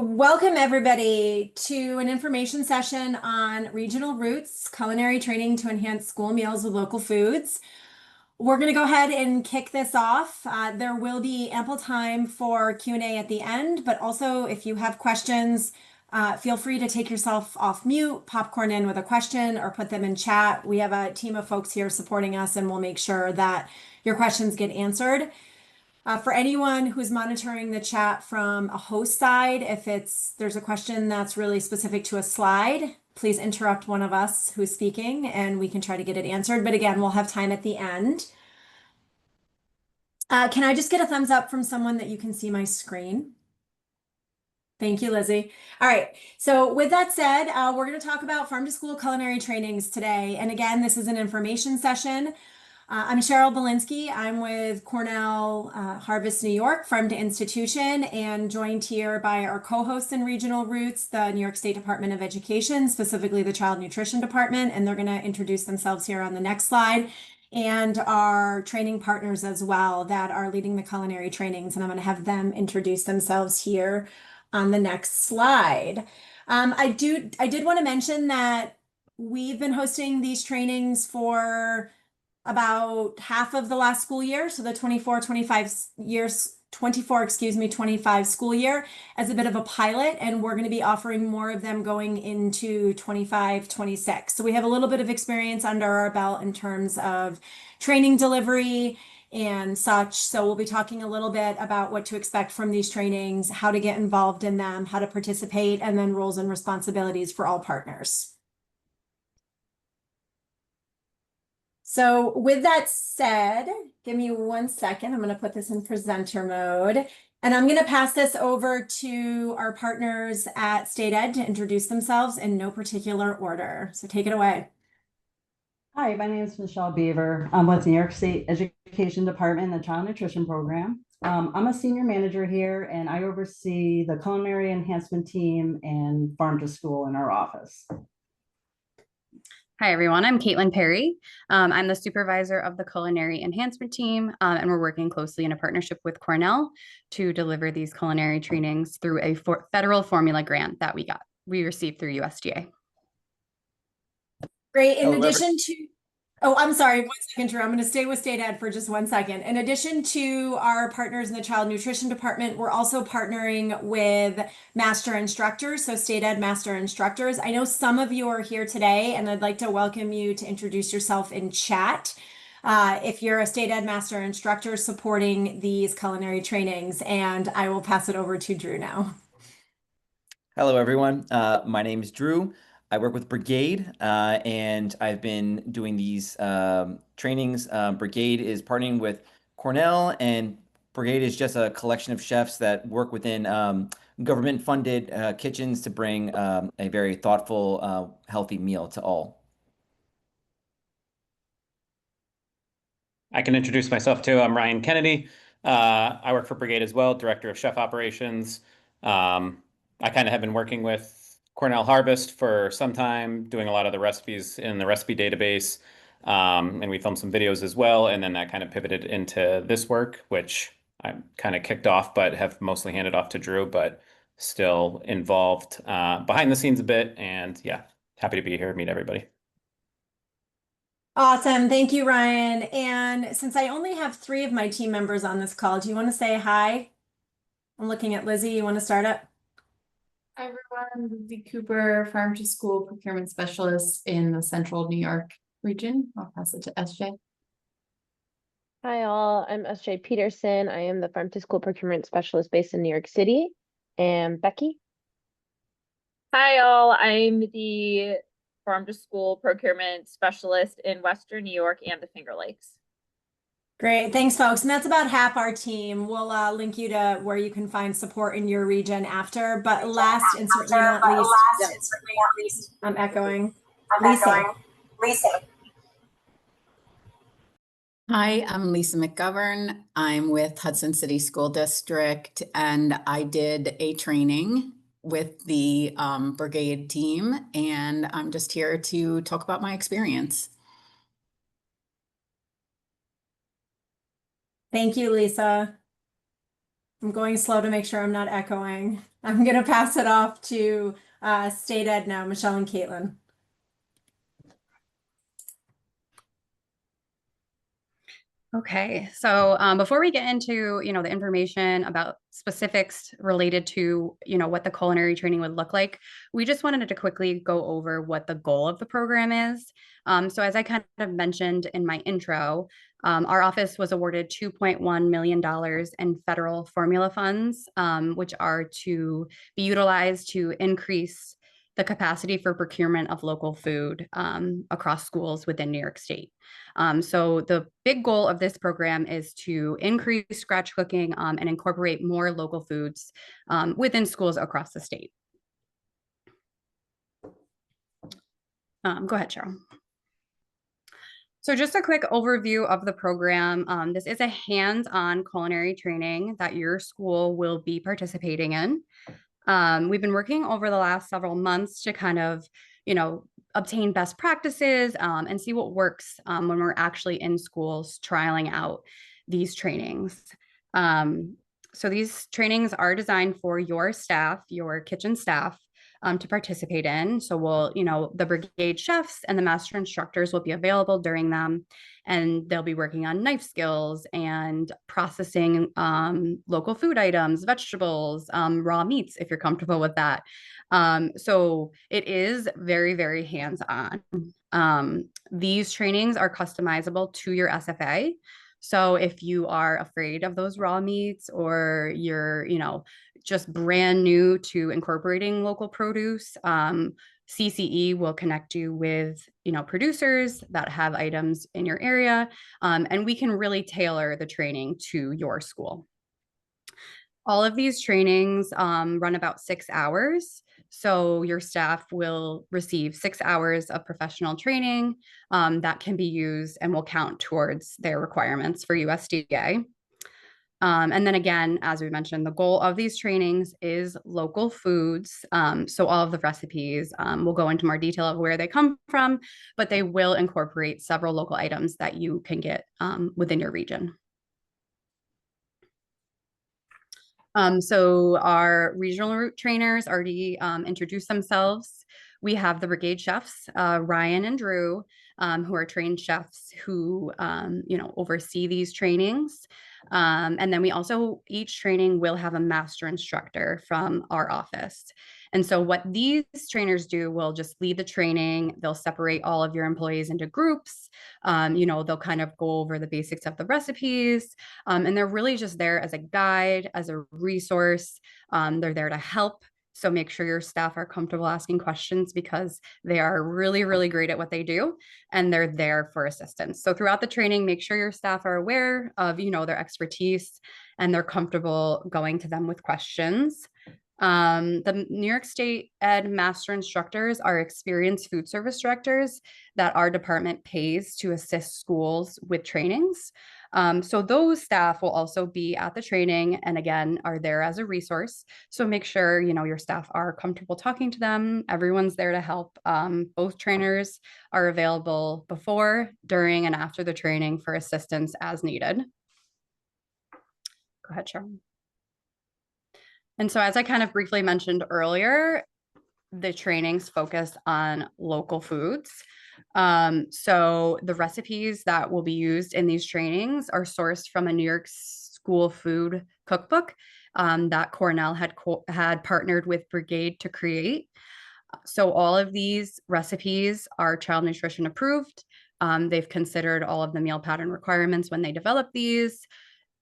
Welcome everybody to an information session on regional roots, culinary training to enhance school meals with local foods. We're going to go ahead and kick this off. There will be ample time for Q&A at the end, but also if you have questions, feel free to take yourself off mute, popcorn in with a question, or put them in chat. We have a team of folks here supporting us, and we'll make sure that your questions get answered. For anyone who's monitoring the chat from a host side, if there's a question that's really specific to a slide, please interrupt one of us who's speaking and we can try to get it answered. But again, we'll have time at the end. Can I just get a thumbs up from someone that you can see my screen? Thank you, Lizzie. All right. So with that said, we're going to talk about farm to school culinary trainings today. And again, this is an information session. I'm Cheryl Belinsky. I'm with Cornell Harvest New York, Farm to Institution, and joined here by our co-hosts in Regional Roots, the New York State Department of Education, specifically the Child Nutrition Department, and they're going to introduce themselves here on the next slide, and our training partners as well that are leading the culinary trainings, and I'm going to have them introduce themselves here on the next slide. I did want to mention that we've been hosting these trainings for about half of the last school year, so the 25 school year as a bit of a pilot, and we're going to be offering more of them going into 25-26. So we have a little bit of experience under our belt in terms of training delivery and such. So we'll be talking a little bit about what to expect from these trainings, how to get involved in them, how to participate, and then roles and responsibilities for all partners. So with that said, give me 1 second. I'm going to put this in presenter mode, and I'm going to pass this over to our partners at State Ed to introduce themselves in no particular order. So take it away. Hi, my name is Michelle Beaver. I'm with New York State Education Department, the Child Nutrition Program. I'm a senior manager here, and I oversee the culinary enhancement team and farm to school in our office. Hi, everyone. I'm Caitlin Perry. I'm the supervisor of the culinary enhancement team, and we're working closely in a partnership with Cornell to deliver these culinary trainings through a federal formula grant that we received through USDA. Great. In addition to, oh, I'm sorry, 1 second, Drew. I'm going to stay with State Ed for just 1 second. In addition to our partners in the Child Nutrition Department, we're also partnering with master instructors, so State Ed master instructors. I know some of you are here today, and I'd like to welcome you to introduce yourself in chat. If you're a State Ed master instructor supporting these culinary trainings, and I will pass it over to Drew now. Hello, everyone. My name is Drew. I work with Brigaid, and I've been doing these trainings. Brigaid is partnering with Cornell, and Brigaid is just a collection of chefs that work within government-funded kitchens to bring a very thoughtful, healthy meal to all. I can introduce myself too. I'm Ryan Kennedy. I work for Brigaid as well, Director of Chef Operations. I kind of have been working with Cornell Harvest for some time, doing a lot of the recipes in the recipe database, and we filmed some videos as well, and then that kind of pivoted into this work, which I kind of kicked off, but have mostly handed off to Drew, but still involved behind the scenes a bit, and yeah, happy to be here, meet everybody. Awesome. Thank you, Ryan. And since I only have 3 of my team members on this call, do you want to say hi? I'm looking at Lizzie. You want to start up? Hi, everyone. Lizzie Cooper, Farm to School Procurement Specialist in the Central New York region. I'll pass it to SJ. Hi, all. I'm SJ Peterson. I am the Farm to School Procurement Specialist based in New York City. And Becky? Hi, all. I'm the Farm to School Procurement Specialist in Western New York and the Finger Lakes. Great. Thanks, folks. And that's about half our team. We'll link you to where you can find support in your region after. But last and certainly not least, I'm echoing. Lisa. Hi, I'm Lisa McGovern. I'm with Hudson City School District, and I did a training with the Brigaid team, and I'm just here to talk about my experience. Thank you, Lisa. I'm going slow to make sure I'm not echoing. I'm going to pass it off to State Ed now, Michelle and Caitlin. Okay, so before we get into, the information about specifics related to, what the culinary training would look like, we just wanted to quickly go over what the goal of the program is. So as I kind of mentioned in my intro, our office was awarded $2.1 million in federal formula funds, which are to be utilized to increase the capacity for procurement of local food across schools within New York State. So the big goal of this program is to increase scratch cooking and incorporate more local foods within schools across the state. Go ahead, Cheryl. So just a quick overview of the program. This is a hands-on culinary training that your school will be participating in. We've been working over the last several months to kind of, obtain best practices and see what works when we're actually in schools trialing out these trainings. So these trainings are designed for your staff, your kitchen staff, to participate in. So the Brigade chefs and the master instructors will be available during them, and they'll be working on knife skills and processing local food items, vegetables, raw meats, if you're comfortable with that. So it is very, very hands-on. These trainings are customizable to your SFA. So if you are afraid of those raw meats, or you're, just brand new to incorporating local produce, CCE will connect you with, producers that have items in your area, and we can really tailor the training to your school. All of these trainings run about 6 hours. So your staff will receive 6 hours of professional training that can be used and will count towards their requirements for USDA. And then again, as we mentioned, the goal of these trainings is local foods. So all of the recipes will go into more detail of where they come from, but they will incorporate several local items that you can get within your region. So our regional route trainers already introduced themselves. We have the Brigade chefs, Ryan and Drew, who are trained chefs who, oversee these trainings. And then we also, each training will have a master instructor from our office. And so what these trainers do will just lead the training. They'll separate all of your employees into groups. They'll kind of go over the basics of the recipes. And they're really just there as a guide, as a resource. They're there to help. So make sure your staff are comfortable asking questions, because they are really, really great at what they do, and they're there for assistance. So throughout the training, make sure your staff are aware of, their expertise, and they're comfortable going to them with questions. The New York State Ed Master Instructors are experienced food service directors that our department pays to assist schools with trainings. So those staff will also be at the training, and again, are there as a resource. So make sure, your staff are comfortable talking to them. Everyone's there to help. Both trainers are available before, during, and after the training for assistance as needed. Go ahead, Sharon. And so as I kind of briefly mentioned earlier, the trainings focus on local foods. So the recipes that will be used in these trainings are sourced from a New York school food cookbook that Cornell had partnered with Brigaid to create. So all of these recipes are child nutrition approved. They've considered all of the meal pattern requirements when they develop these.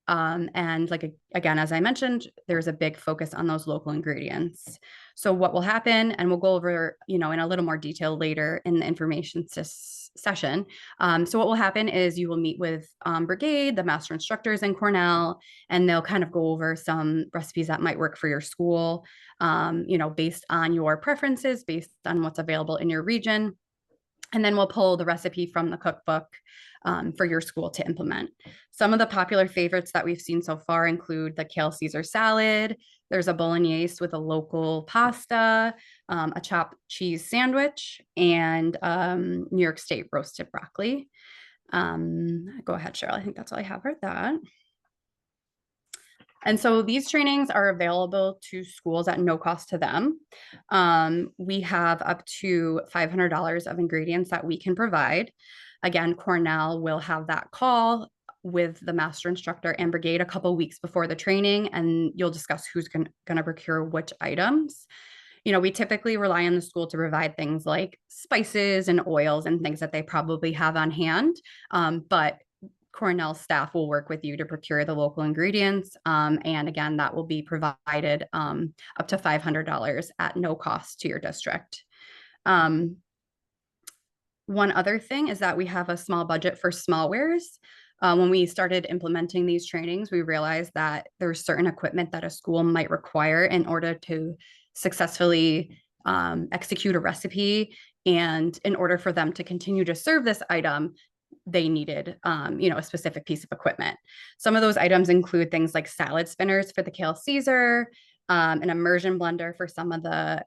And again, as I mentioned, there's a big focus on those local ingredients. So what will happen, and we'll go over, in a little more detail later in the information session. So what will happen is you will meet with Brigade, the master instructors in Cornell, and they'll kind of go over some recipes that might work for your school, based on your preferences, based on what's available in your region. And then we'll pull the recipe from the cookbook for your school to implement. Some of the popular favorites that we've seen so far include the kale Caesar salad. There's a bolognese with a local pasta, a chopped cheese sandwich, and New York State roasted broccoli. Go ahead, Cheryl. I think that's all I have for that. And so these trainings are available to schools at no cost to them. We have up to $500 of ingredients that we can provide. Again, Cornell will have that call with the master instructor and Brigade a couple weeks before the training, and you'll discuss who's going to procure which items. We typically rely on the school to provide things like spices and oils and things that they probably have on hand. But Cornell staff will work with you to procure the local ingredients. And again, that will be provided up to $500 at no cost to your district. One other thing is that we have a small budget for smallwares. When we started implementing these trainings, we realized that there's certain equipment that a school might require in order to successfully execute a recipe. And in order for them to continue to serve this item, they needed, a specific piece of equipment. Some of those items include things like salad spinners for the kale Caesar, an immersion blender for some of the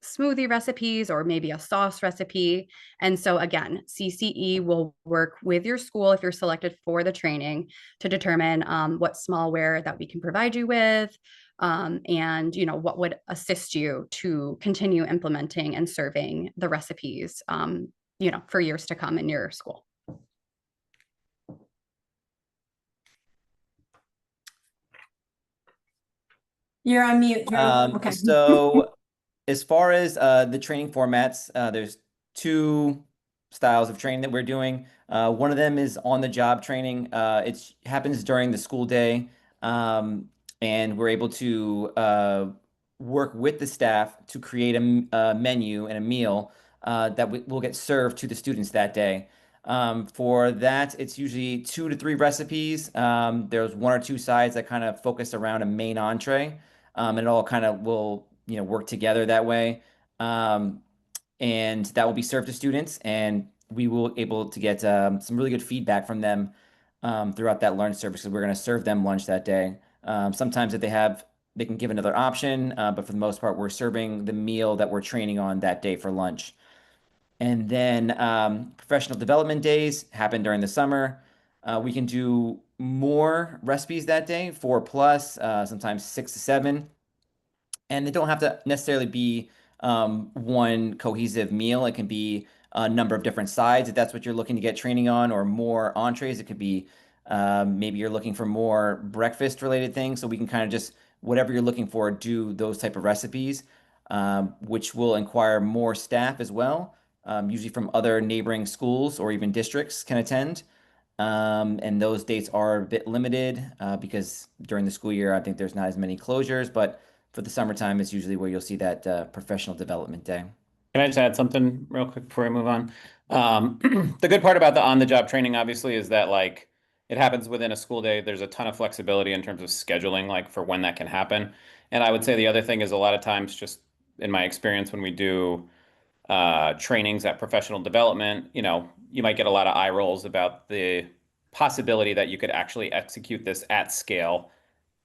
smoothie recipes, or maybe a sauce recipe. And so again, CCE will work with your school if you're selected for the training to determine what smallware that we can provide you with, and what would assist you to continue implementing and serving the recipes for years to come in your school. You're on mute, Drew. Okay. So as far as the training formats, there's two styles of training that we're doing. One of them is on the job training. It happens during the school day, and we're able to work with the staff to create a menu and a meal that will get served to the students that day. For that, it's usually 2 to 3 recipes. There's 1 or 2 sides that kind of focus around a main entree, and it all kind of will work together that way. And that will be served to students, and we will able to get some really good feedback from them throughout that lunch service, because we're going to serve them lunch that day. Sometimes if they can give another option, but for the most part, we're serving the meal that we're training on that day for lunch. And then professional development days happen during the summer. We can do more recipes that day, 4 plus, sometimes 6 to 7. And they don't have to necessarily be one cohesive meal. It can be a number of different sides if that's what you're looking to get training on, or more entrees. It could be maybe you're looking for more breakfast related things. So we can kind of just, whatever you're looking for, do those type of recipes, which will inquire more staff as well, usually from other neighboring schools or even districts can attend. And those dates are a bit limited because during the school year, I think there's not as many closures, but for the summertime, it's usually where you'll see that professional development day. Can I just add something real quick before we move on? The good part about the on-the-job training, obviously, is that it happens within a school day. There's a ton of flexibility in terms of scheduling, for when that can happen. And I would say the other thing is, a lot of times, just in my experience, when we do trainings at professional development, you might get a lot of eye rolls about the possibility that you could actually execute this at scale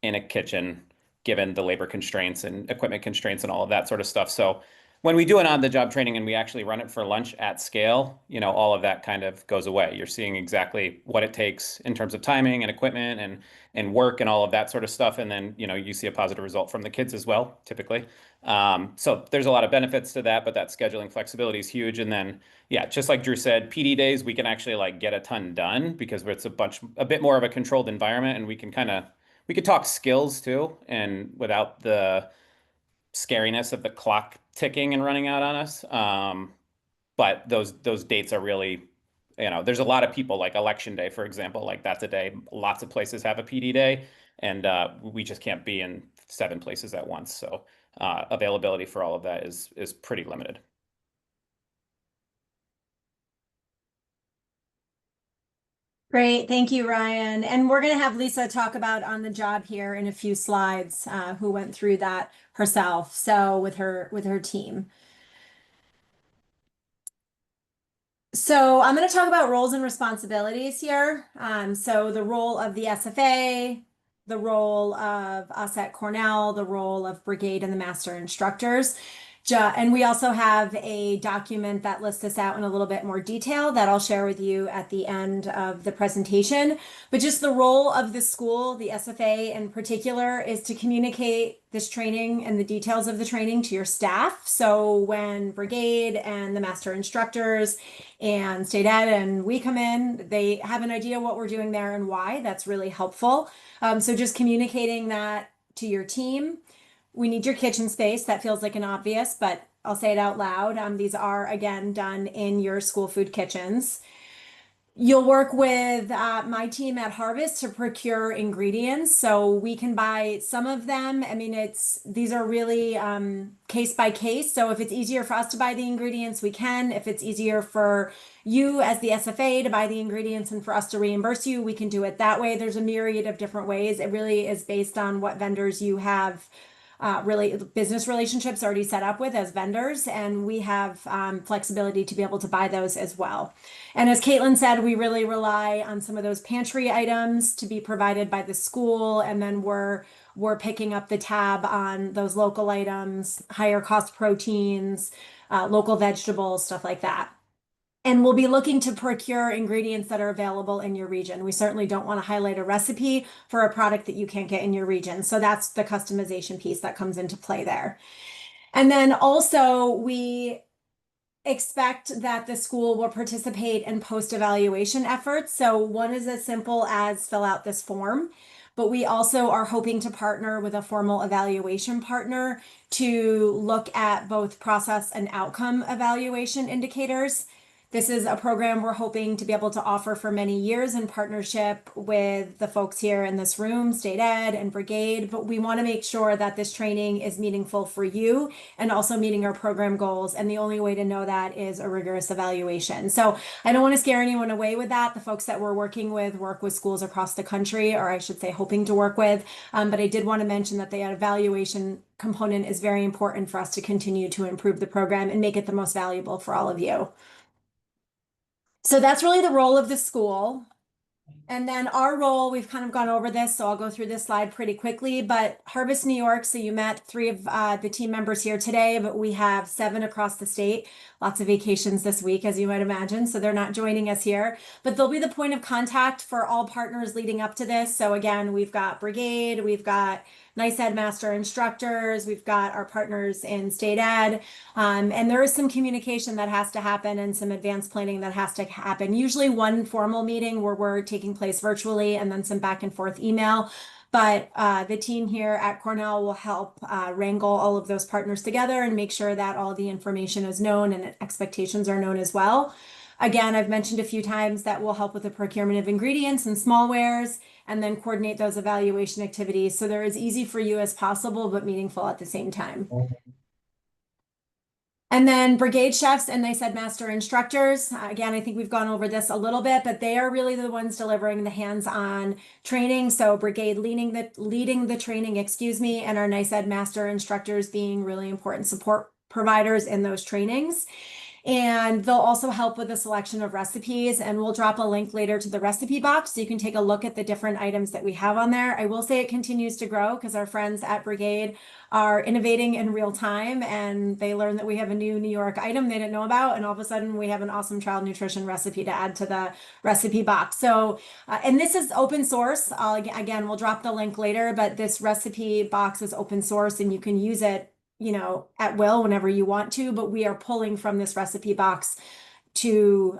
in a kitchen, given the labor constraints and equipment constraints and all of that sort of stuff. So when we do an on-the-job training and we actually run it for lunch at scale, all of that kind of goes away. You're seeing exactly what it takes in terms of timing and equipment and work and all of that sort of stuff. And then, you see a positive result from the kids as well, typically. So there's a lot of benefits to that, but that scheduling flexibility is huge. And then, yeah, just like Drew said, PD days, we can actually get a ton done because it's a bit more of a controlled environment, and we could talk skills too, and without the scariness of the clock ticking and running out on us. But those dates are really, there's a lot of people, like election day, for example, that's a day lots of places have a PD day, and we just can't be in 7 places at once. So availability for all of that is pretty limited. Great. Thank you, Ryan. And we're going to have Lisa talk about on the job here in a few slides, who went through that herself. So with her team. So I'm going to talk about roles and responsibilities here. So the role of the SFA, the role of us at Cornell, the role of Brigade and the master instructors. And we also have a document that lists this out in a little bit more detail that I'll share with you at the end of the presentation. But just the role of the school, the SFA in particular, is to communicate this training and the details of the training to your staff. So when Brigade and the master instructors and state ed and we come in, they have an idea what we're doing there and why. That's really helpful. So just communicating that to your team. We need your kitchen space. That feels like an obvious, but I'll say it out loud. These are, again, done in your school food kitchens. You'll work with my team at Harvest to procure ingredients. So we can buy some of them. I mean, these are really case by case. So if it's easier for us to buy the ingredients, we can. If it's easier for you as the SFA to buy the ingredients and for us to reimburse you, we can do it that way. There's a myriad of different ways. It really is based on what vendors you have really business relationships already set up with as vendors, and we have flexibility to be able to buy those as well. And as Caitlin said, we really rely on some of those pantry items to be provided by the school, and then we're picking up the tab on those local items, higher cost proteins, local vegetables, stuff like that. And we'll be looking to procure ingredients that are available in your region. We certainly don't want to highlight a recipe for a product that you can't get in your region. So that's the customization piece that comes into play there. And then also we expect that the school will participate in post-evaluation efforts. So one is as simple as fill out this form, but we also are hoping to partner with a formal evaluation partner to look at both process and outcome evaluation indicators. This is a program we're hoping to be able to offer for many years in partnership with the folks here in this room, State Ed and Brigade, but we want to make sure that this training is meaningful for you and also meeting our program goals. And the only way to know that is a rigorous evaluation. So I don't want to scare anyone away with that. The folks that we're working with work with schools across the country, or I should say hoping to work with. But I did want to mention that the evaluation component is very important for us to continue to improve the program and make it the most valuable for all of you. So that's really the role of the school. And then our role, we've kind of gone over this, so I'll go through this slide pretty quickly, but Harvest New York, so you met 3 of the team members here today, but we have 7 across the state. Lots of vacations this week, as you might imagine, so they're not joining us here, but they'll be the point of contact for all partners leading up to this. So again, we've got Brigade, we've got NYS Ed Master Instructors, we've got our partners in State Ed, and there is some communication that has to happen and some advanced planning that has to happen. Usually one formal meeting where we're taking place virtually and then some back and forth email. But the team here at Cornell will help wrangle all of those partners together and make sure that all the information is known and expectations are known as well. Again, I've mentioned a few times that we'll help with the procurement of ingredients and smallwares and then coordinate those evaluation activities so they're as easy for you as possible, but meaningful at the same time. And then Brigade chefs and NYS Ed Master Instructors. Again, I think we've gone over this a little bit, but they are really the ones delivering the hands-on training. So Brigade leading the training, and our NYS Ed Master Instructors being really important support providers in those trainings. And they'll also help with the selection of recipes, and we'll drop a link later to the recipe box so you can take a look at the different items that we have on there. I will say it continues to grow because our friends at Brigade are innovating in real time, and they learn that we have a new New York item they didn't know about, and all of a sudden we have an awesome child nutrition recipe to add to the recipe box. So, and this is open source. Again, we'll drop the link later, but this recipe box is open source and you can use it at will whenever you want to, but we are pulling from this recipe box to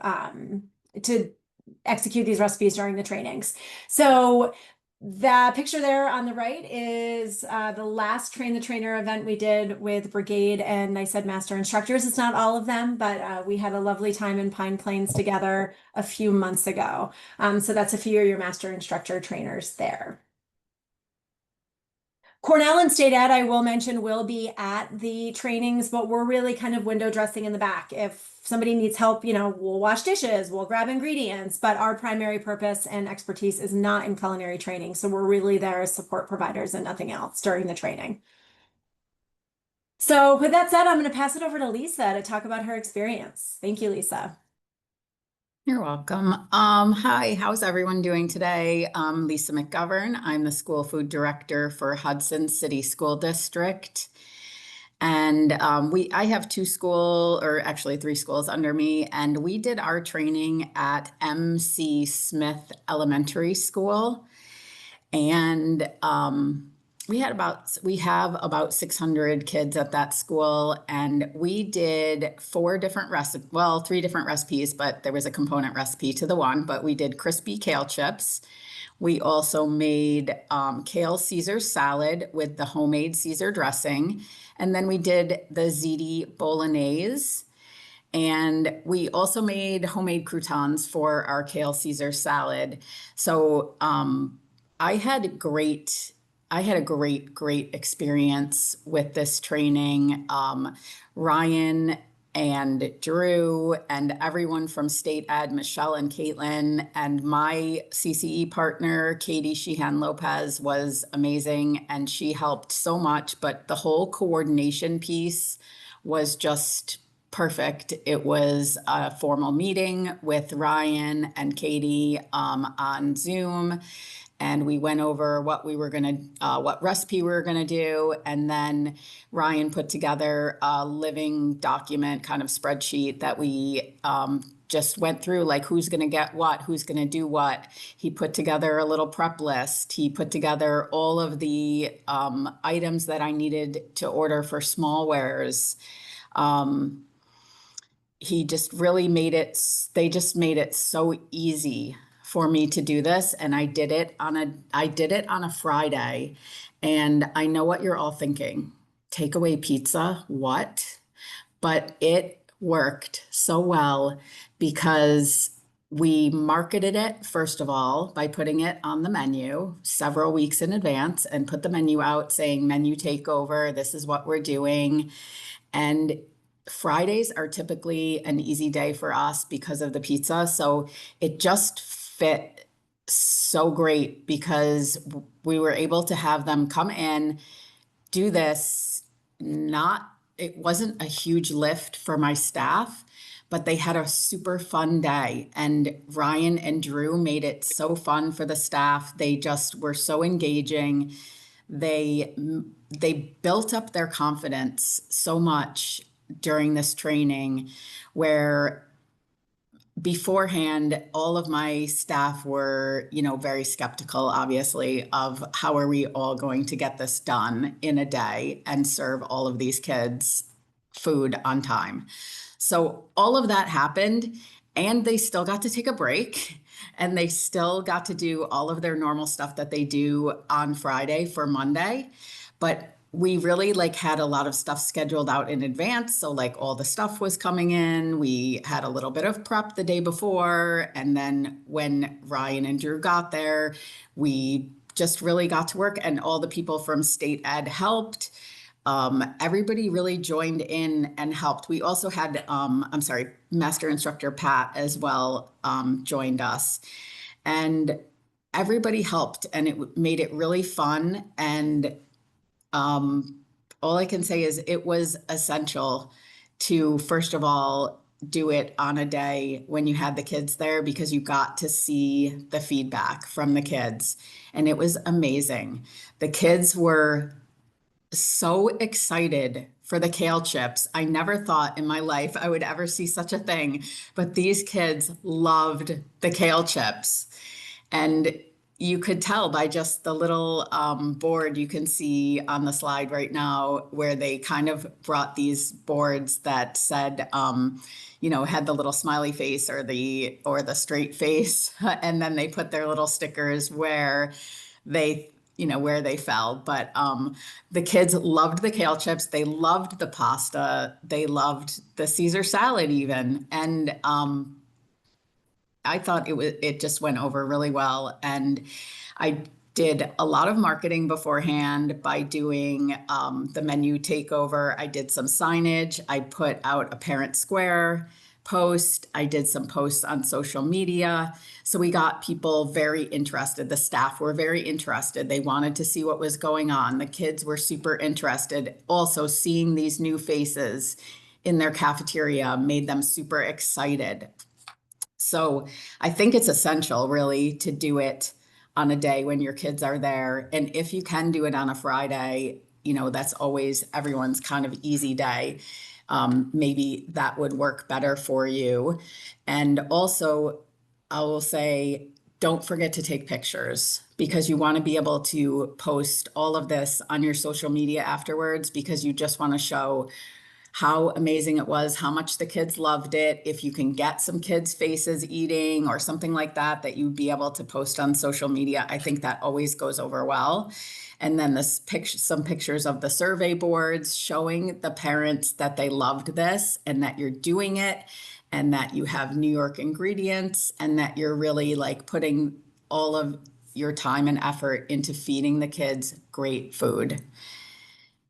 execute these recipes during the trainings. So the picture there on the right is the last Train the Trainer event we did with Brigade and NYS Ed Master Instructors. It's not all of them, but we had a lovely time in Pine Plains together a few months ago. So that's a few of your Master Instructor trainers there. Cornell and State Ed, I will mention, will be at the trainings, but we're really kind of window dressing in the back. If somebody needs help, we'll wash dishes, we'll grab ingredients, but our primary purpose and expertise is not in culinary training. So we're really there as support providers and nothing else during the training. So with that said, I'm going to pass it over to Lisa to talk about her experience. Thank you, Lisa. You're welcome. Hi, how's everyone doing today? I'm Lisa McGovern. I'm the school food director for Hudson City School District. And I have actually 3 schools under me, and we did our training at MC Smith Elementary School. And we have about 600 kids at that school, and we did 3 different recipes, but there was a component recipe to the one, but we did crispy kale chips. We also made kale Caesar salad with the homemade Caesar dressing. And then we did the ziti bolognese. And we also made homemade croutons for our kale Caesar salad. So I had a great experience with this training. Ryan and Drew and everyone from State Ed, Michelle and Caitlin, and my CCE partner, Katie Sheehan Lopez, was amazing, and she helped so much, but the whole coordination piece was just perfect. It was a formal meeting with Ryan and Katie on Zoom, and we went over what recipe we were gonna do, and then Ryan put together a living document kind of spreadsheet that we just went through, like who's gonna get what, who's gonna do what. He put together a little prep list. He put together all of the items that I needed to order for smallwares. He just really they just made it so easy for me to do this. And I did it on a Friday. And I know what you're all thinking. Takeaway pizza, what? But it worked so well because we marketed it, first of all, by putting it on the menu several weeks in advance, and put the menu out saying menu takeover, this is what we're doing. And Fridays are typically an easy day for us because of the pizza. So it just fit so great because we were able to have them come in, do this. It wasn't a huge lift for my staff, but they had a super fun day. And Ryan and Drew made it so fun for the staff. They just were so engaging. They built up their confidence so much during this training, where beforehand, all of my staff were, very skeptical, obviously, of how are we all going to get this done in a day and serve all of these kids food on time. So all of that happened, and they still got to take a break, and they still got to do all of their normal stuff that they do on Friday for Monday. But we really had a lot of stuff scheduled out in advance. So all the stuff was coming in. We had a little bit of prep the day before. And then when Ryan and Drew got there, we just really got to work, and all the people from State Ed helped. Everybody really joined in and helped. We also had, Master Instructor Pat as well joined us. And everybody helped, and it made it really fun. And all I can say is it was essential to, first of all, do it on a day when you had the kids there, because you got to see the feedback from the kids, and it was amazing. The kids were so excited for the kale chips. I never thought in my life I would ever see such a thing, but these kids loved the kale chips. And you could tell by just the little board you can see on the slide right now, where they kind of brought these boards that said, had the little smiley face or the straight face, and then they put their little stickers where they fell. But the kids loved the kale chips. They loved the pasta. They loved the Caesar salad even. And I thought it just went over really well. And I did a lot of marketing beforehand by doing the menu takeover. I did some signage. I put out a Parent Square post. I did some posts on social media. So we got people very interested. The staff were very interested. They wanted to see what was going on. The kids were super interested. Also, seeing these new faces in their cafeteria made them super excited. So I think it's essential, really, to do it on a day when your kids are there. And if you can do it on a Friday, that's always everyone's kind of easy day. Maybe that would work better for you. And also, I will say, don't forget to take pictures, because you want to be able to post all of this on your social media afterwards, because you just want to show how amazing it was, how much the kids loved it. If you can get some kids' faces eating or something like that, that you'd be able to post on social media, I think that always goes over well. And then some pictures of the survey boards showing the parents that they loved this and that you're doing it, and that you have New York ingredients, and that you're really like putting all of your time and effort into feeding the kids great food.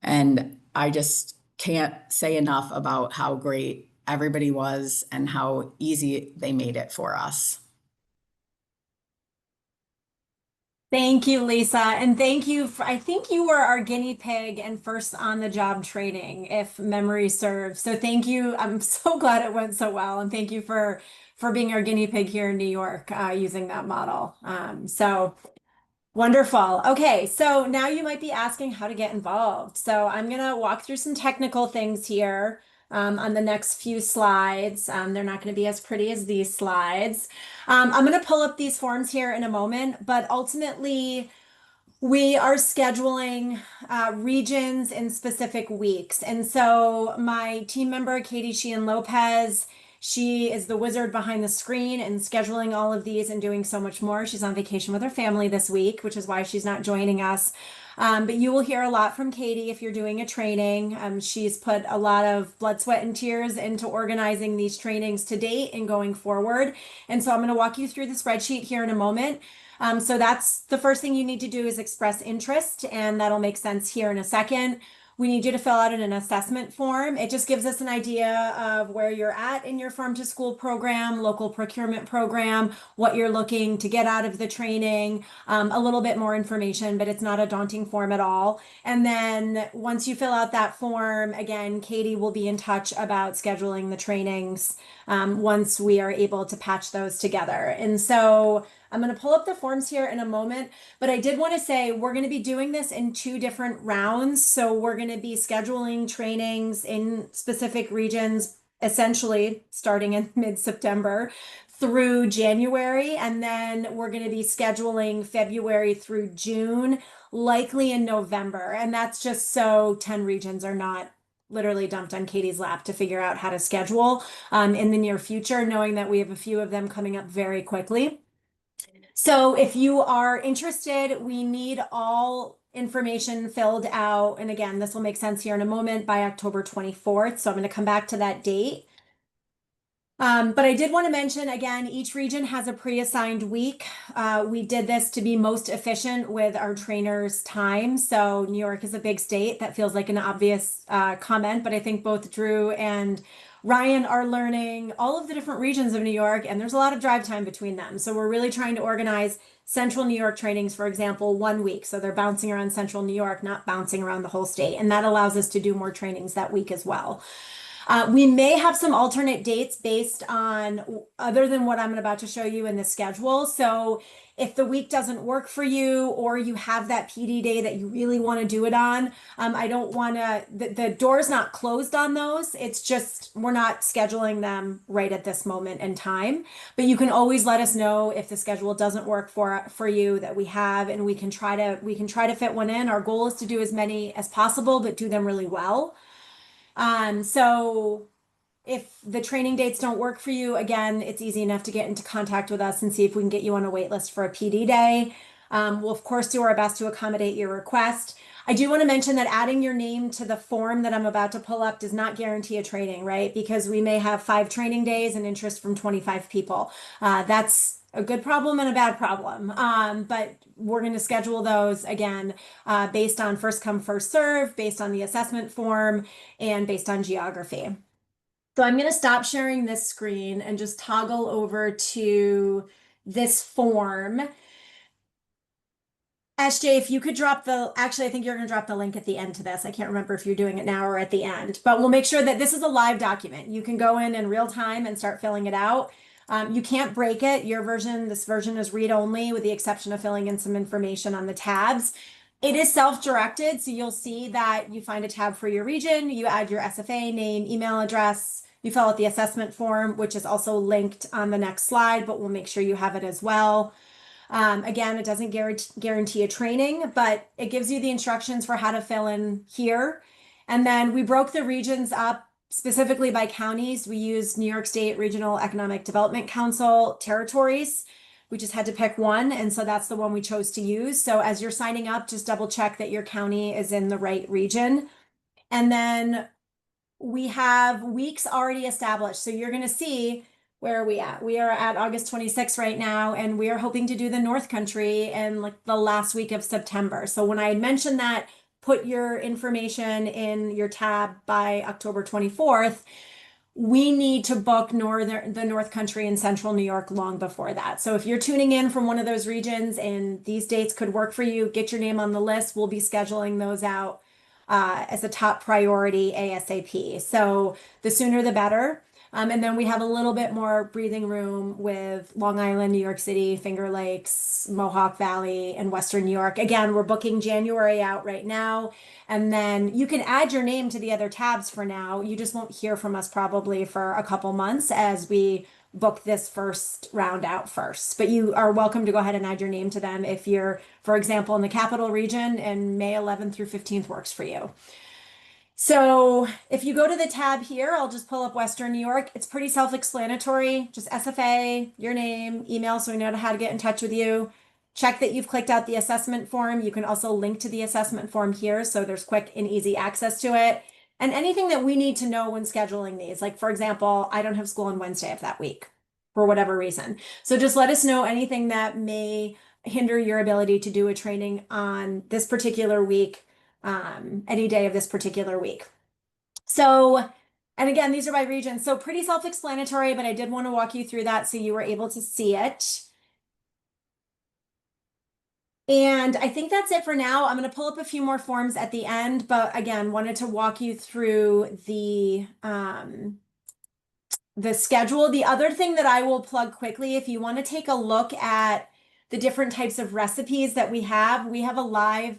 And I just can't say enough about how great everybody was and how easy they made it for us. Thank you, Lisa. And thank you for, I think you were our guinea pig and first on the job training, if memory serves. So thank you. I'm so glad it went so well. And thank you for being our guinea pig here in New York, using that model. So wonderful. Okay, so now you might be asking how to get involved. So I'm going to walk through some technical things here on the next few slides. They're not going to be as pretty as these slides. I'm going to pull up these forms here in a moment, but ultimately, we are scheduling regions in specific weeks. And so my team member, Katie Sheehan Lopez, she is the wizard behind the screen and scheduling all of these and doing so much more. She's on vacation with her family this week, which is why she's not joining us. But you will hear a lot from Katie if you're doing a training. She's put a lot of blood, sweat, and tears into organizing these trainings to date and going forward. And so I'm going to walk you through the spreadsheet here in a moment. So that's the first thing you need to do is express interest, and that'll make sense here in a second. We need you to fill out an assessment form. It just gives us an idea of where you're at in your farm to school program, local procurement program, what you're looking to get out of the training, a little bit more information, but it's not a daunting form at all. And then once you fill out that form, again, Katie will be in touch about scheduling the trainings once we are able to patch those together. And so I'm going to pull up the forms here in a moment, but I did want to say we're going to be doing this in 2 different rounds. So we're going to be scheduling trainings in specific regions, essentially starting in mid-September through January. And then we're going to be scheduling February through June, likely in November. And that's just so 10 regions are not literally dumped on Katie's lap to figure out how to schedule in the near future, knowing that we have a few of them coming up very quickly. So if you are interested, we need all information filled out. And again, this will make sense here in a moment by October 24th. So I'm going to come back to that date. But I did want to mention again, each region has a pre-assigned week. We did this to be most efficient with our trainers' time. So New York is a big state. That feels like an obvious comment, but I think both Drew and Ryan are learning all of the different regions of New York, and there's a lot of drive time between them. So we're really trying to organize Central New York trainings, for example, 1 week. So they're bouncing around Central New York, not bouncing around the whole state. And that allows us to do more trainings that week as well. We may have some alternate dates based on other than what I'm about to show you in the schedule. So if the week doesn't work for you, or you have that PD day that you really want to do it on, I don't want to, the door's not closed on those. It's just, we're not scheduling them right at this moment in time, but you can always let us know if the schedule doesn't work for you that we have, and we can try to fit one in. Our goal is to do as many as possible, but do them really well. So if the training dates don't work for you, again, it's easy enough to get into contact with us and see if we can get you on a wait list for a PD day. We'll of course do our best to accommodate your request. I do want to mention that adding your name to the form that I'm about to pull up does not guarantee a training, right? Because we may have 5 training days and interest from 25 people. That's a good problem and a bad problem. But we're going to schedule those again, based on first come, first serve, based on the assessment form, and based on geography. So I'm going to stop sharing this screen and just toggle over to this form. SJ, if you could drop actually, I think you're going to drop the link at the end to this. I can't remember if you're doing it now or at the end, but we'll make sure that this is a live document. You can go in real time and start filling it out. You can't break it. This version is read only with the exception of filling in some information on the tabs. It is self-directed, so you'll see that you find a tab for your region, you add your SFA name, email address, you fill out the assessment form, which is also linked on the next slide, but we'll make sure you have it as well. Again, it doesn't guarantee a training, but it gives you the instructions for how to fill in here. And then we broke the regions up specifically by counties. We used New York State Regional Economic Development Council territories. We just had to pick one, and so that's the one we chose to use. So as you're signing up, just double check that your county is in the right region. And then we have weeks already established. So you're going to see, where are we at? We are at August 26th right now, and we are hoping to do the North Country in like the last week of September. So when I had mentioned that, put your information in your tab by October 24th, we need to book the North Country in Central New York long before that. So if you're tuning in from one of those regions and these dates could work for you, get your name on the list. We'll be scheduling those out as a top priority ASAP. So the sooner the better. And then we have a little bit more breathing room with Long Island, New York City, Finger Lakes, Mohawk Valley, and Western New York. Again, we're booking January out right now. And then you can add your name to the other tabs for now. You just won't hear from us probably for a couple months as we book this first round out first. But you are welcome to go ahead and add your name to them if you're, for example, in the capital region and May 11th through 15th works for you. So if you go to the tab here, I'll just pull up Western New York. It's pretty self-explanatory, just SFA, your name, email, so we know how to get in touch with you. Check that you've clicked out the assessment form. You can also link to the assessment form here, so there's quick and easy access to it. And anything that we need to know when scheduling these, like for example, I don't have school on Wednesday of that week for whatever reason. So just let us know anything that may hinder your ability to do a training on this particular week. Any day of this particular week. So, and again, these are by region. So pretty self-explanatory, but I did want to walk you through that so you were able to see it. And I think that's it for now. I'm going to pull up a few more forms at the end, but again, wanted to walk you through the schedule. The other thing that I will plug quickly, if you want to take a look at the different types of recipes that we have a live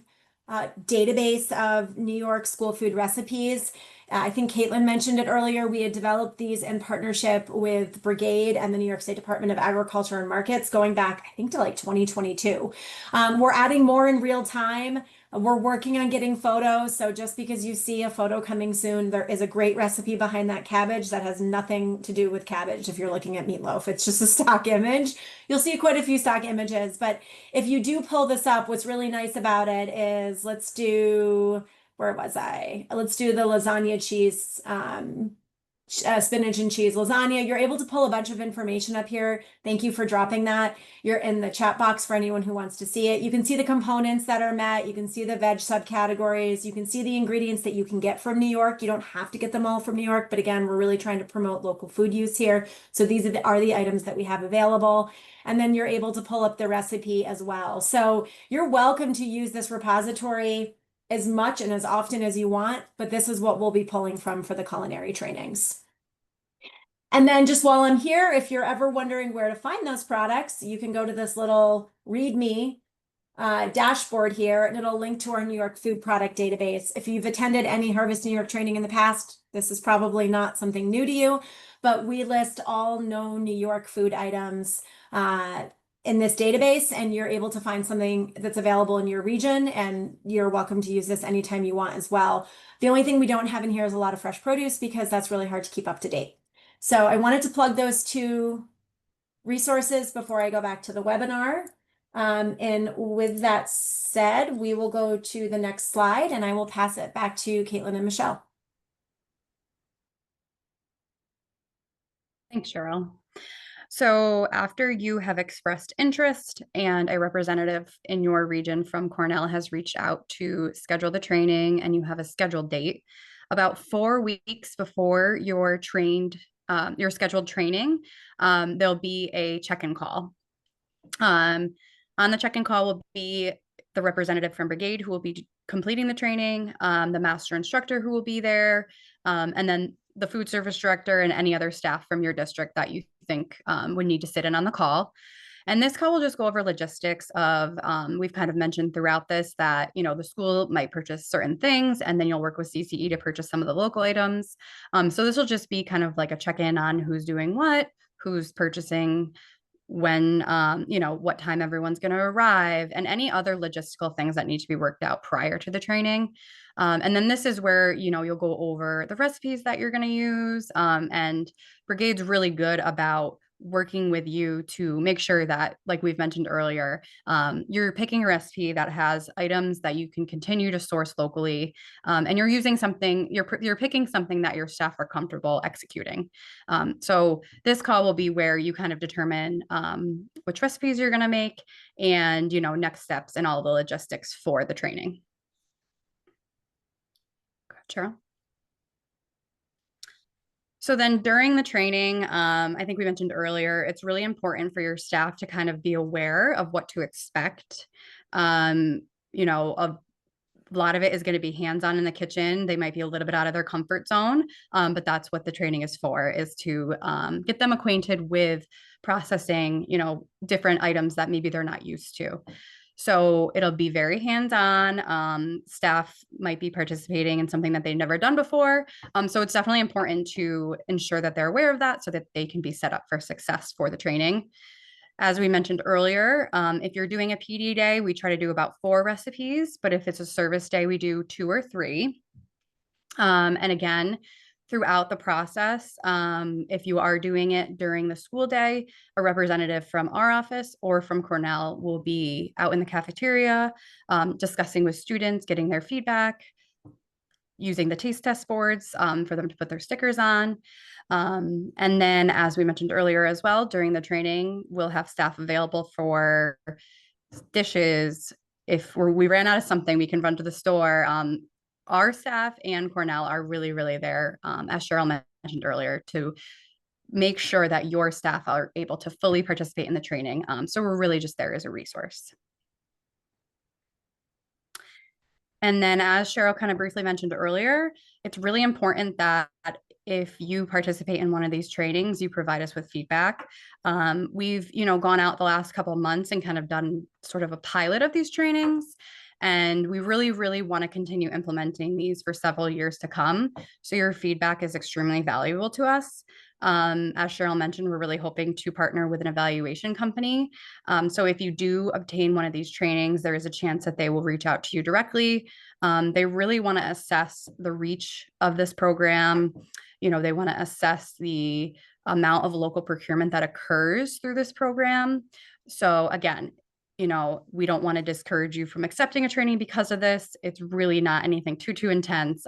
database of New York school food recipes. I think Caitlin mentioned it earlier. We had developed these in partnership with Brigaid and the New York State Department of Agriculture and Markets going back, I think, to like 2022. We're adding more in real time. We're working on getting photos. So just because you see a photo coming soon, there is a great recipe behind that cabbage that has nothing to do with cabbage. If you're looking at meatloaf, it's just a stock image. You'll see quite a few stock images, but if you do pull this up, what's really nice about it is let's do, where was I? Let's do the lasagna cheese, spinach and cheese lasagna. You're able to pull a bunch of information up here. Thank you for dropping that. You're in the chat box for anyone who wants to see it. You can see the components that are met. You can see the veg subcategories. You can see the ingredients that you can get from New York. You don't have to get them all from New York, but again, we're really trying to promote local food use here. So these are the items that we have available. And then you're able to pull up the recipe as well. So you're welcome to use this repository as much and as often as you want, but this is what we'll be pulling from for the culinary trainings. And then just while I'm here, if you're ever wondering where to find those products, you can go to this little README dashboard here, and it'll link to our New York food product database. If you've attended any Harvest New York training in the past, this is probably not something new to you, but we list all known New York food items in this database, and you're able to find something that's available in your region, and you're welcome to use this anytime you want as well. The only thing we don't have in here is a lot of fresh produce because that's really hard to keep up to date. So I wanted to plug those two resources before I go back to the webinar. And with that said, we will go to the next slide and I will pass it back to Caitlin and Michelle. Thanks, Cheryl. So after you have expressed interest and a representative in your region from Cornell has reached out to schedule the training and you have a scheduled date, about 4 weeks before your scheduled training, there'll be a check-in call. On the check-in call will be the representative from Brigaid who will be completing the training, the master instructor who will be there, and then the food service director and any other staff from your district that you think would need to sit in on the call. And this call will just go over logistics of, we've kind of mentioned throughout this that, the school might purchase certain things and then you'll work with CCE to purchase some of the local items. So this will just be kind of like a check-in on who's doing what, who's purchasing, when, what time everyone's going to arrive, and any other logistical things that need to be worked out prior to the training. And then this is where, you'll go over the recipes that you're going to use. And Brigaid's really good about working with you to make sure that, like we've mentioned earlier, you're picking a recipe that has items that you can continue to source locally, and you're using something, you're picking something that your staff are comfortable executing. So this call will be where you kind of determine which recipes you're going to make and, next steps and all the logistics for the training. Cheryl? So then during the training, I think we mentioned earlier, it's really important for your staff to kind of be aware of what to expect. A lot of it is going to be hands-on in the kitchen. They might be a little bit out of their comfort zone, but that's what the training is for, is to get them acquainted with processing, different items that maybe they're not used to. So it'll be very hands-on. Staff might be participating in something that they've never done before. So it's definitely important to ensure that they're aware of that so that they can be set up for success for the training. As we mentioned earlier, if you're doing a PD day, we try to do about 4 recipes, but if it's a service day, we do 2 or 3. And again, throughout the process, if you are doing it during the school day, a representative from our office or from Cornell will be out in the cafeteria, discussing with students, getting their feedback, using the taste test boards for them to put their stickers on. And then, as we mentioned earlier as well, during the training, we'll have staff available for dishes. If we ran out of something, we can run to the store. Our staff and Cornell are really, really there, as Cheryl mentioned earlier, to make sure that your staff are able to fully participate in the training. So we're really just there as a resource. And then, as Cheryl kind of briefly mentioned earlier, it's really important that if you participate in one of these trainings, you provide us with feedback. We've, gone out the last couple of months and kind of done sort of a pilot of these trainings. And we really, really want to continue implementing these for several years to come. So your feedback is extremely valuable to us. As Cheryl mentioned, we're really hoping to partner with an evaluation company. So if you do obtain one of these trainings, there is a chance that they will reach out to you directly. They really want to assess the reach of this program. They want to assess the amount of local procurement that occurs through this program. So again, we don't want to discourage you from accepting a training because of this. It's really not anything too intense.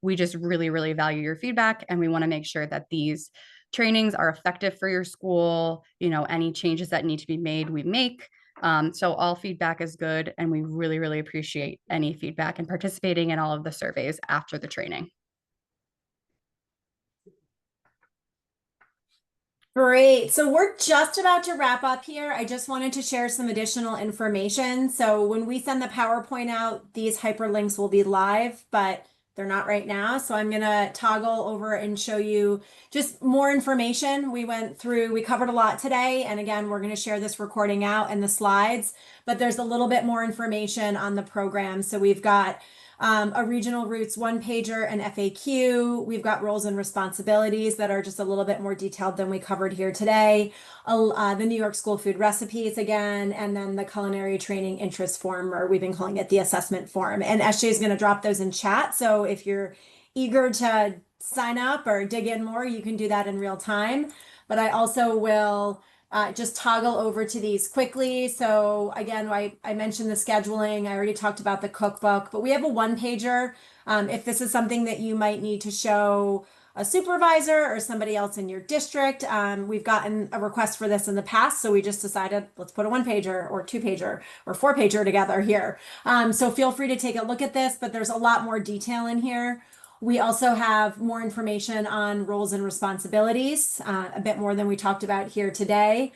We just really, really value your feedback, and we want to make sure that these trainings are effective for your school. Any changes that need to be made, we make. So all feedback is good, and we really, really appreciate any feedback and participating in all of the surveys after the training. Great. So we're just about to wrap up here. I just wanted to share some additional information. So when we send the PowerPoint out, these hyperlinks will be live, but they're not right now. So I'm going to toggle over and show you just more information. We covered a lot today. And again, we're going to share this recording out and the slides, but there's a little bit more information on the program. So we've got a regional roots 1-pager and FAQ. We've got roles and responsibilities that are just a little bit more detailed than we covered here today. The New York School Food recipes again, and then the Culinary Training interest form, or we've been calling it the assessment form. And SJ is going to drop those in chat. So if you're eager to sign up or dig in more, you can do that in real time. But I also will just toggle over to these quickly. So again, I mentioned the scheduling. I already talked about the cookbook, but we have a 1-pager. If this is something that you might need to show a supervisor or somebody else in your district, we've gotten a request for this in the past. So we just decided, let's put a 1-pager or 2-pager or 4-pager together here. So feel free to take a look at this, but there's a lot more detail in here. We also have more information on roles and responsibilities, a bit more than we talked about here today.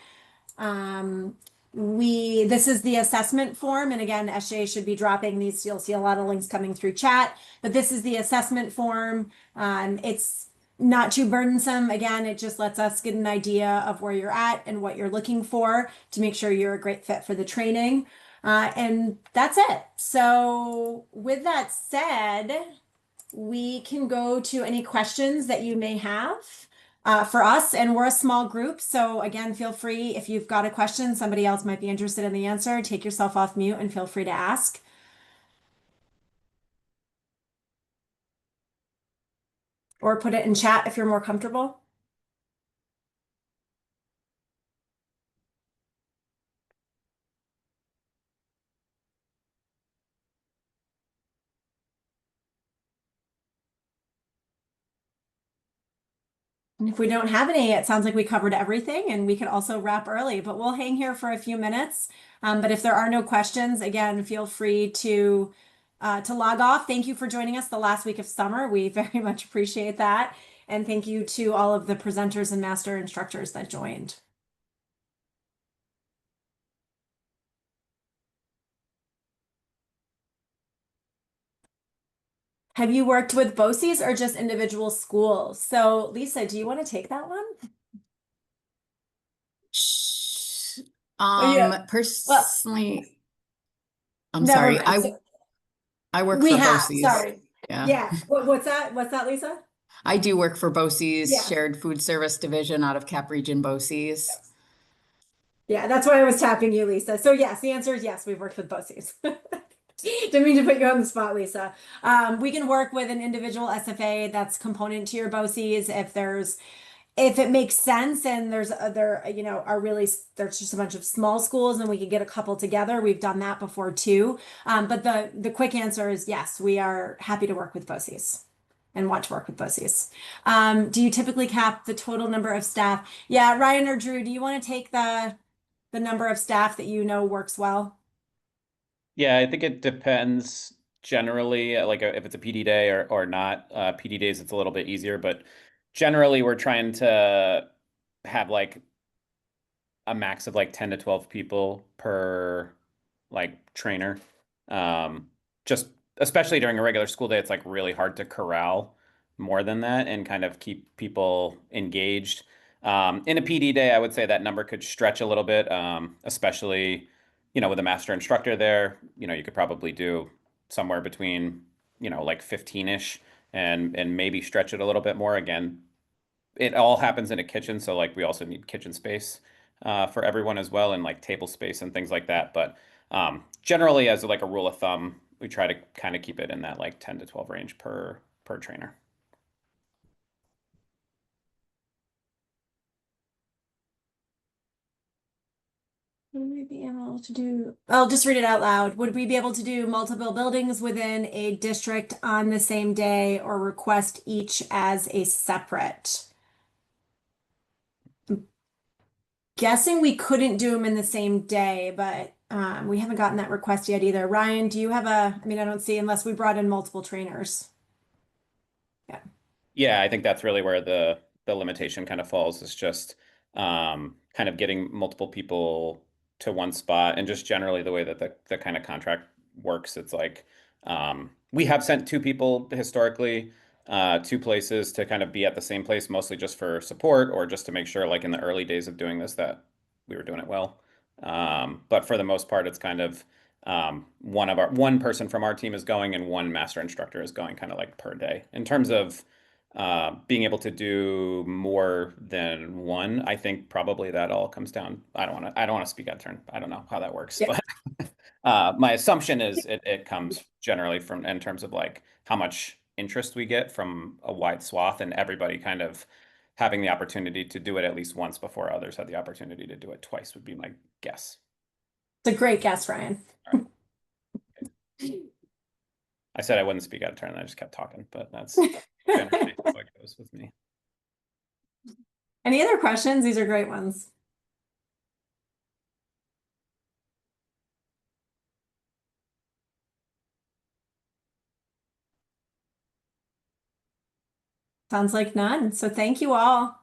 This is the assessment form. And again, SJ should be dropping these. You'll see a lot of links coming through chat, but this is the assessment form. It's not too burdensome. Again, it just lets us get an idea of where you're at and what you're looking for to make sure you're a great fit for the training. And that's it. So with that said, we can go to any questions that you may have for us. And we're a small group. So again, feel free if you've got a question, somebody else might be interested in the answer, take yourself off mute and feel free to ask. Or put it in chat if you're more comfortable. And if we don't have any, it sounds like we covered everything and we could also wrap early, but we'll hang here for a few minutes. But if there are no questions, again, feel free to log off. Thank you for joining us the last week of summer. We very much appreciate that. And thank you to all of the presenters and master instructors that joined. Have you worked with BOCES or just individual schools? So Lisa, do you want to take that one? Yeah. Personally, I'm Never sorry. mind. I work We for have, BOCES. sorry. Yeah. Yeah. What's that? What's that, Lisa? I do work for BOCES, Yeah. Shared Food Service Division out of Cap Region BOCES. Yeah, that's why I was tapping you, Lisa. So yes, the answer is yes, we've worked with BOCES. Didn't mean to put you on the spot, Lisa. We can work with an individual SFA that's component to your BOCES if it makes sense and there's there's just a bunch of small schools and we could get a couple together. We've done that before too. But the quick answer is yes, we are happy to work with BOCES and want to work with BOCES. Do you typically cap the total number of staff? Yeah, Ryan or Drew, do you want to take the number of staff that you know works well? Yeah, I think it depends generally, like if it's a PD day or not. PD days, it's a little bit easier, but generally we're trying to have like a max of like 10 to 12 people per like trainer. Just especially during a regular school day, it's like really hard to corral more than that and kind of keep people engaged. In a PD day, I would say that number could stretch a little bit, especially, with a master instructor there, you could probably do somewhere between, like 15-ish and maybe stretch it a little bit more. Again, it all happens in a kitchen, so like we also need kitchen space for everyone as well, and like table space and things like that. But generally, as like a rule of thumb, we try to kind of keep it in that like 10 to 12 range per trainer. Would we be able to do, I'll just read it out loud. Would we be able to do multiple buildings within a district on the same day or request each as a separate? I'm guessing we couldn't do them in the same day, but we haven't gotten that request yet either. Ryan, do you have I don't see unless we brought in multiple trainers. Yeah, I think that's really where the limitation kind of falls, is just kind of getting multiple people to one spot, and just generally the way that the kind of contract works. It's like we have sent two people historically, two places to kind of be at the same place, mostly just for support or just to make sure, like in the early days of doing this, that we were doing it well. But for the most part, it's kind of one person from our team is going and one master instructor is going, kind of like per day. In terms of being able to do more than one, I think probably that all comes down. I don't want to speak out of turn. I don't know how that works, Yeah. but my assumption is it comes generally from, in terms of like how much interest we get from a wide swath, and everybody kind of having the opportunity to do it at least once before others had the opportunity to do it twice, would be my guess. It's a great guess, Ryan. I said I wouldn't speak out of turn, and I just kept talking, but that's generally how it goes with me. Any other questions? These are great ones. Sounds like none. So thank you all.